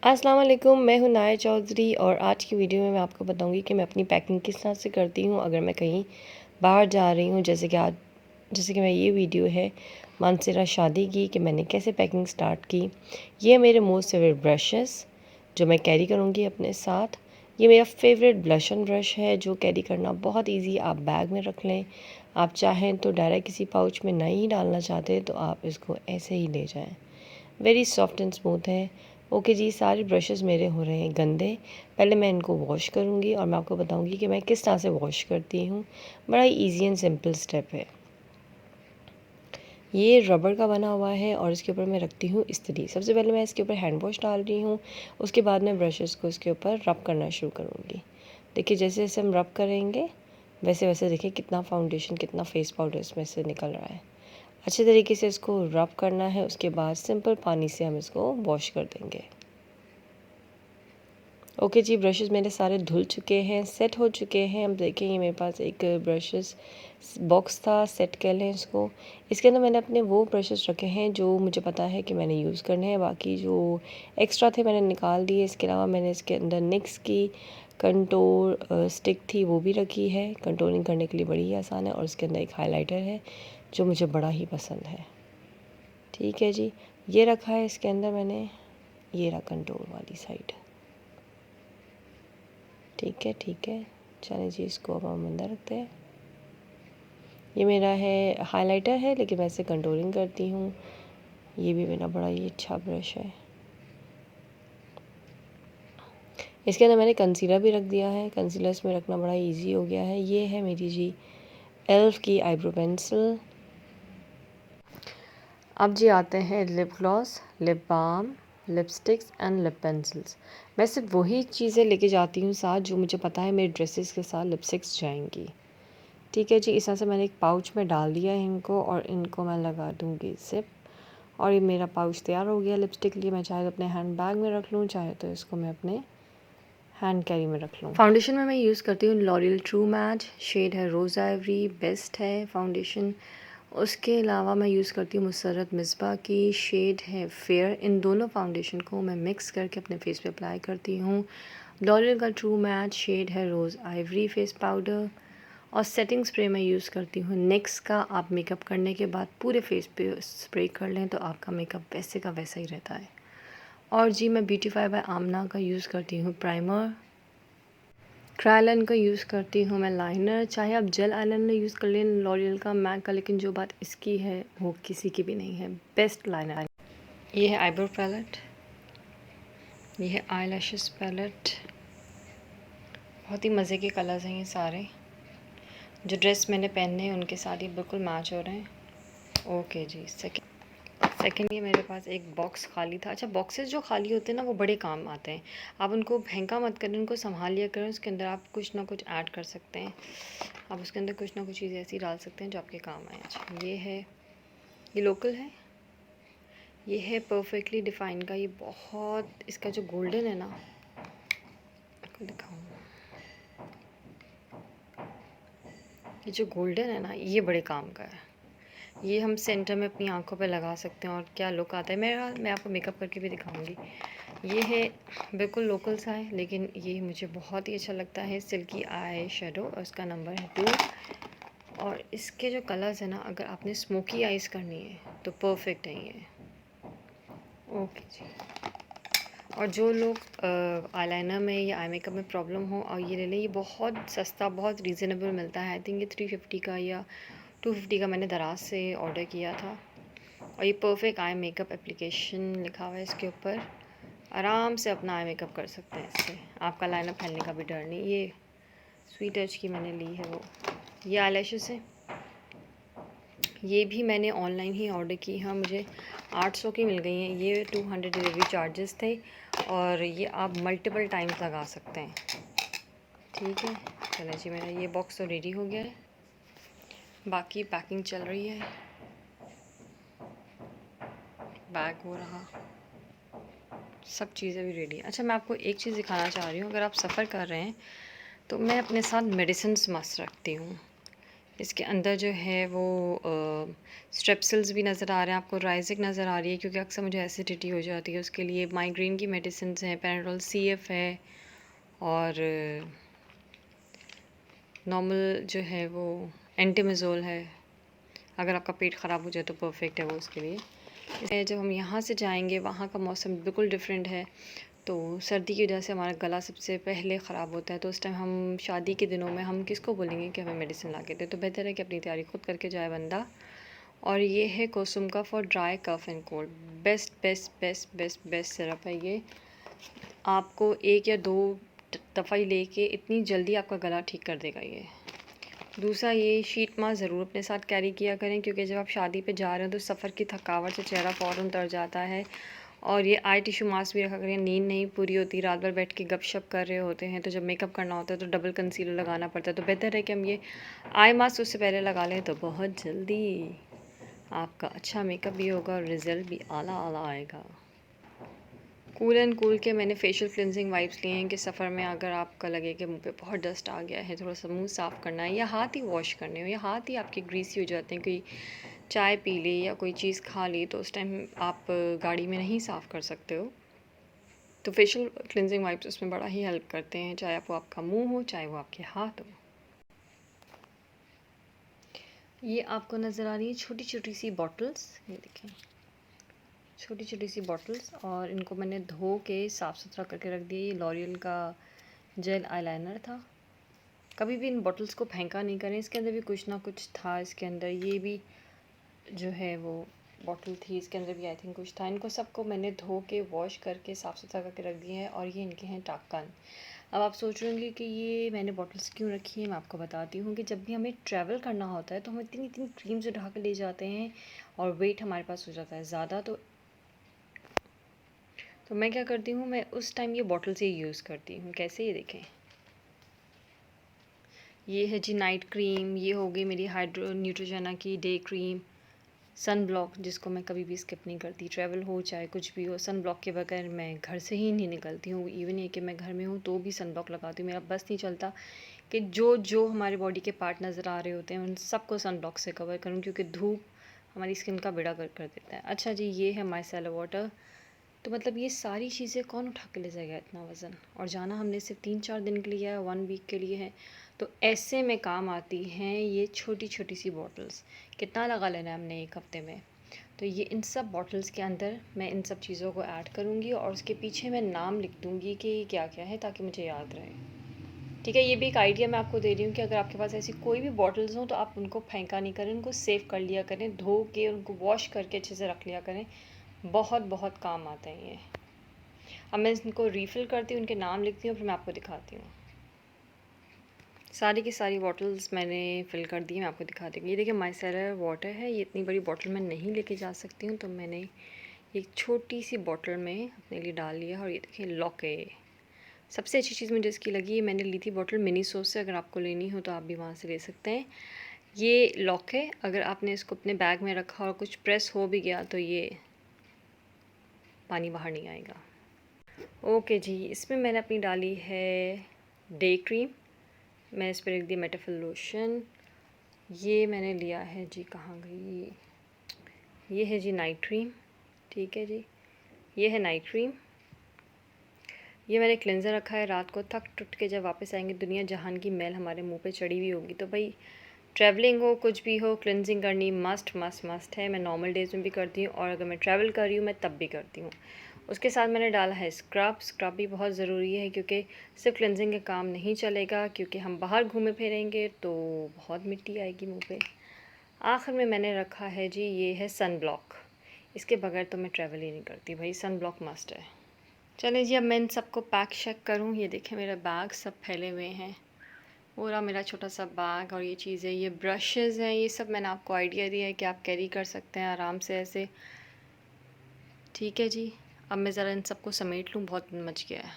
अस्सलाम वालेकुम, मैं हूँ नाया चौधरी और आज की वीडियो में मैं आपको बताऊंगी कि मैं अपनी पैकिंग किस तरह से करती हूँ अगर मैं कहीं बाहर जा रही हूँ। जैसे कि मैं ये वीडियो है मानसरा शादी की कि मैंने कैसे पैकिंग स्टार्ट की। ये मेरे मोस्ट फेवरेट ब्रशेस जो मैं कैरी करूँगी अपने साथ। ये मेरा फेवरेट ब्लश ऑन ब्रश है जो कैरी करना बहुत ईजी। आप बैग में रख लें, आप चाहें तो डायरेक्ट किसी पाउच में नहीं डालना चाहते तो आप इसको ऐसे ही ले जाएं। वेरी सॉफ्ट एंड स्मूथ है। ओके जी, सारे ब्रशेस मेरे हो रहे हैं गंदे। पहले मैं इनको वॉश करूँगी और मैं आपको बताऊँगी कि मैं किस तरह से वॉश करती हूँ। बड़ा ही ईजी एंड सिंपल स्टेप है। ये रबर का बना हुआ है और इसके ऊपर मैं रखती हूँ इस्त्री। सबसे पहले मैं इसके ऊपर हैंड वॉश डाल रही हूँ, उसके बाद मैं ब्रशेस को इसके ऊपर रब करना शुरू करूँगी। देखिए जैसे जैसे हम रब करेंगे वैसे वैसे देखिए कितना फाउंडेशन, कितना फेस पाउडर इसमें से निकल रहा है। अच्छे तरीके से इसको रब करना है, उसके बाद सिंपल पानी से हम इसको वॉश कर देंगे। ओके जी, ब्रशेस मेरे सारे धुल चुके हैं, सेट हो चुके हैं। अब देखें ये मेरे पास एक ब्रशेस बॉक्स था, सेट कह लें इसको। इसके अंदर मैंने अपने वो ब्रशेस रखे हैं जो मुझे पता है कि मैंने यूज़ करने हैं। बाकी जो एक्स्ट्रा थे मैंने निकाल दिए। इसके अलावा मैंने इसके अंदर निक्स की कंटूर स्टिक थी वो भी रखी है। कंटूरिंग करने के लिए बड़ी ही आसान है और इसके अंदर एक हाइलाइटर है जो मुझे बड़ा ही पसंद है। ठीक है जी, ये रखा है इसके अंदर मैंने, ये रहा कंटूर वाली साइड। ठीक है, चलिए जी इसको अब हम अंदर रखते हैं। ये मेरा है हाइलाइटर है लेकिन मैं इसे कंटूरिंग करती हूँ। ये भी मेरा बड़ा ही अच्छा ब्रश है। इसके अंदर मैंने कंसीलर भी रख दिया है। कंसीलर इसमें रखना बड़ा ईजी हो गया है। ये है मेरी जी एल्फ की आईब्रो पेंसिल। अब जी आते हैं lip gloss, lip balm, lipsticks and lip pencils. मैं सिर्फ वही चीज़ें लेके जाती हूँ साथ जो मुझे पता है मेरे ड्रेसेस के साथ लिपस्टिक्स जाएंगी। ठीक है जी, इस तरह से मैंने एक पाउच में डाल दिया है इनको और इनको मैं लगा दूँगी ज़िप। और ये मेरा पाउच तैयार हो गया लिपस्टिक के लिए। मैं चाहे तो अपने हैंड बैग में रख लूँ, चाहे तो इसको मैं अपने हैंड कैरी में रख लूँ। फाउंडेशन में मैं यूज़ करती हूँ लॉरियल ट्रू मैट, शेड है रोज़ आइवरी, बेस्ट है फाउंडेशन। उसके अलावा मैं यूज़ करती हूँ मुसर्रत मिसबा की, शेड है फेयर। इन दोनों फाउंडेशन को मैं मिक्स करके अपने फेस पे अप्लाई करती हूँ। लॉरियल का ट्रू मैट, शेड है रोज़ आइवरी फेस पाउडर। और सेटिंग स्प्रे मैं यूज़ करती हूँ निक्स का। आप मेकअप करने के बाद पूरे फेस पे स्प्रे कर लें तो आपका मेकअप वैसे का वैसा ही रहता है। और जी मैं ब्यूटीफाई बाय आमना का यूज़ करती हूँ प्राइमर। क्रायलन का यूज़ करती हूँ मैं लाइनर। चाहे आप जेल आईलाइनर यूज़ कर लें लॉरियल का, मैक का, लेकिन जो बात इसकी है वो किसी की भी नहीं है। Best liner. ये है आईब्रो पैलेट, ये है आई लैशेस पैलेट। बहुत ही मज़े के कलर्स हैं ये सारे। जो ड्रेस मैंने पहने हैं उनके साथ ये बिल्कुल मैच हो रहे हैं। ओके जी, सेकेंड ये मेरे पास एक बॉक्स खाली था। अच्छा, बॉक्सेस जो खाली होते हैं ना वो बड़े काम आते हैं। आप उनको फेंका मत करें, उनको संभाल लिया करें। उसके अंदर आप कुछ ना कुछ ऐड कर सकते हैं। आप उसके अंदर कुछ ना कुछ चीज़ ऐसी डाल सकते हैं जो आपके काम आए। अच्छा, ये है, ये लोकल है, ये है परफेक्टली डिफाइन का। ये बहुत, इसका जो गोल्डन है ना, आपको दिखाऊँ, ये जो गोल्डन है ना ये बड़े काम का है। ये हम सेंटर में अपनी आंखों पे लगा सकते हैं और क्या लुक आता है। मैं आपको मेकअप करके भी दिखाऊंगी। ये है, बिल्कुल लोकल सा है लेकिन ये मुझे बहुत ही अच्छा लगता है। सिल्की आई शेडो और इसका नंबर है 2। और इसके जो कलर्स है ना, अगर आपने स्मोकी आइज़ करनी है तो परफेक्ट है ये। ओके जी। और जो लोग आईलाइनर में या आई मेकअप में प्रॉब्लम हो और ये ले लें, ये बहुत सस्ता, बहुत रीज़नेबल मिलता है। आई थिंक ये 350 का या 250 का मैंने दराज से ऑर्डर किया था। और ये परफेक्ट आई मेकअप एप्लीकेशन लिखा हुआ है इसके ऊपर। आराम से अपना आई मेकअप कर सकते हैं इससे, आपका लाइनअप फैलने का भी डर नहीं। ये स्वीट टच की मैंने ली है वो। ये आई लैशेस है, ये भी मैंने ऑनलाइन ही ऑर्डर की। हाँ, मुझे 800 की मिल गई हैं। ये 200 डिलीवरी चार्जेस थे और ये आप मल्टीपल टाइम्स लगा सकते हैं। ठीक है, चलो जी, मेरा ये बॉक्स तो रेडी हो गया है, बाकी पैकिंग चल रही है। बैग हो रहा, सब चीज़ें भी रेडी हैं। अच्छा, मैं आपको एक चीज़ दिखाना चाह रही हूँ। अगर आप सफ़र कर रहे हैं तो मैं अपने साथ मेडिसिन्स मस्त रखती हूँ। इसके अंदर जो है वो स्ट्रेप्सिल्स भी नज़र आ रहे हैं आपको, राइजिक नज़र आ रही है क्योंकि अक्सर मुझे एसिडिटी हो जाती है। उसके लिए माइग्रेन की मेडिसिन हैं, पैराडोल CF है और नॉर्मल जो है वो एंटीमेज़ोल है। अगर आपका पेट ख़राब हो जाए तो परफेक्ट है वो उसके लिए। इसलिए जब हम यहाँ से जाएंगे वहाँ का मौसम बिल्कुल डिफरेंट है, तो सर्दी की वजह से हमारा गला सबसे पहले ख़राब होता है। तो उस टाइम हम शादी के दिनों में हम किसको बोलेंगे कि हमें मेडिसिन ला के दे, तो बेहतर है कि अपनी तैयारी खुद करके जाए बंदा। और ये है कोसुम का for dry cough and cold, best best best best best syrup है ये। आपको 1 या 2 दफ़ा ही लेके इतनी जल्दी आपका गला ठीक कर देगा ये। दूसरा, ये शीट मास्क ज़रूर अपने साथ कैरी किया करें क्योंकि जब आप शादी पे जा रहे हो तो सफ़र की थकावट से चेहरा फ़ौरन उतर जाता है। और ये आई टिश्यू मास्क भी रखा करें, नींद नहीं पूरी होती, रात भर बैठ के गपशप कर रहे होते हैं, तो जब मेकअप करना होता है तो डबल कंसीलर लगाना पड़ता है। तो बेहतर है कि हम ये आई मास्क उससे पहले लगा लें, तो बहुत जल्दी आपका अच्छा मेकअप भी होगा और रिज़ल्ट भी आला आला आएगा। कूल एंड कूल के मैंने फेशियल क्लिनजिंग वाइप्स लिए हैं कि सफ़र में अगर आपका लगे कि मुंह पे बहुत डस्ट आ गया है, थोड़ा सा मुंह साफ़ करना है या हाथ ही वॉश करने हो या हाथ ही आपके ग्रीसी हो जाते हैं, कोई चाय पी ली या कोई चीज़ खा ली तो उस टाइम आप गाड़ी में नहीं साफ़ कर सकते हो, तो फेशियल क्लिनजिंग वाइप्स उसमें बड़ा ही हेल्प करते हैं, चाहे वो आपका मुँह हो चाहे वो आपके हाथ हो। ये आपको नज़र आ रही है छोटी छोटी सी बॉटल्स, ये देखें छोटी छोटी सी बॉटल्स, और इनको मैंने धो के साफ़ सुथरा करके रख दिया। ये लॉरियल का जेल आईलाइनर था। कभी भी इन बॉटल्स को फेंका नहीं करें, इसके अंदर भी कुछ ना कुछ था। इसके अंदर ये भी जो है वो बॉटल थी, इसके अंदर भी आई थिंक कुछ था। इनको सबको मैंने धो के वॉश करके साफ़ सुथरा करके रख दिया है। और ये इनके हैं टाक्कन। अब आप सोच रहे होंगे कि ये मैंने बॉटल्स क्यों रखी है, मैं आपको बताती हूँ कि जब भी हमें ट्रैवल करना होता है तो हम इतनी इतनी क्रीम से ढका के ले जाते हैं और वेट हमारे पास हो जाता है ज़्यादा, तो मैं क्या करती हूँ, मैं उस टाइम ये बॉटल से यूज़ करती हूँ। कैसे, ये देखें, ये है जी नाइट क्रीम, ये हो गई मेरी हाइड्रो न्यूट्रोजेना की डे क्रीम, सन ब्लॉक जिसको मैं कभी भी स्किप नहीं करती, ट्रैवल हो चाहे कुछ भी हो, सन ब्लॉक के बगैर मैं घर से ही नहीं निकलती हूँ। इवन ये कि मैं घर में हूँ तो भी सन ब्लॉक लगाती हूँ। मेरा बस नहीं चलता कि जो जो हमारे बॉडी के पार्ट नज़र आ रहे होते हैं उन सबको सन ब्लॉक से कवर करूँ, क्योंकि धूप हमारी स्किन का बेड़ा गर्क कर देता है। अच्छा जी, ये है माइसेलर वाटर। तो मतलब ये सारी चीज़ें कौन उठा के ले जाएगा इतना वज़न, और जाना हमने सिर्फ 3-4 दिन के लिए है, 1 वीक के लिए है, तो ऐसे में काम आती हैं ये छोटी छोटी सी बॉटल्स। कितना लगा लेना है हमने 1 हफ़्ते में, तो ये इन सब बॉटल्स के अंदर मैं इन सब चीज़ों को ऐड करूँगी और उसके पीछे मैं नाम लिख दूँगी कि क्या क्या है, ताकि मुझे याद रहे। ठीक है, ये भी एक आइडिया मैं आपको दे रही हूँ कि अगर आपके पास ऐसी कोई भी बॉटल्स हों तो आप उनको फेंका नहीं करें, उनको सेव कर लिया करें, धो के उनको वॉश करके अच्छे से रख लिया करें। बहुत बहुत काम आते हैं ये। अब मैं इनको रीफ़िल करती हूँ, उनके नाम लिखती हूँ, फिर मैं आपको दिखाती हूँ। सारी की सारी बॉटल्स मैंने फ़िल कर दी, मैं आपको दिखा दूँगी। ये देखिए माइसेलर वाटर है, ये इतनी बड़ी बॉटल मैं नहीं लेके जा सकती हूँ, तो मैंने एक छोटी सी बॉटल में अपने लिए डाल लिया। और ये देखिए लॉके, सबसे अच्छी चीज़ मुझे इसकी लगी, मैंने ली थी बॉटल मिनी सोस से, अगर आपको लेनी हो तो आप भी वहाँ से ले सकते हैं। ये लॉक है, अगर आपने इसको अपने बैग में रखा और कुछ प्रेस हो भी गया तो ये पानी बाहर नहीं आएगा। ओके जी, इसमें मैंने अपनी डाली है डे क्रीम, मैं इस पर लिख दी मेटाफिल लोशन। ये मैंने लिया है जी, कहाँ गई, ये है जी नाइट क्रीम। ठीक है जी, ये है नाइट क्रीम। ये मैंने क्लेंज़र रखा है, रात को थक टुट के जब वापस आएंगे, दुनिया जहान की मैल हमारे मुंह पे चढ़ी हुई होगी, तो भाई ट्रैवलिंग हो कुछ भी हो, क्लेंजिंग करनी मस्ट मस्ट मस्ट है। मैं नॉर्मल डेज़ में भी करती हूँ और अगर मैं ट्रैवल कर रही हूँ मैं तब भी करती हूँ। उसके साथ मैंने डाला है स्क्रब। स्क्रब भी बहुत ज़रूरी है क्योंकि सिर्फ क्लेंजिंग का काम नहीं चलेगा, क्योंकि हम बाहर घूमे फिरेंगे तो बहुत मिट्टी आएगी मुँह पे। आखिर में मैंने रखा है जी, ये है सन ब्लॉक, इसके बगैर तो मैं ट्रैवल ही नहीं करती भाई, सन ब्लॉक मस्ट है। चलें जी, अब मैं इन सबको पैक शेक करूँ। ये देखें मेरा बैग सब फैले हुए हैं, पूरा मेरा छोटा सा बैग, और ये चीज़ें, ये ब्रशेज़ हैं, ये सब मैंने आपको आइडिया दिया है कि आप कैरी कर सकते हैं आराम से ऐसे। ठीक है जी, अब मैं ज़रा इन सबको समेट लूँ, बहुत मच गया है।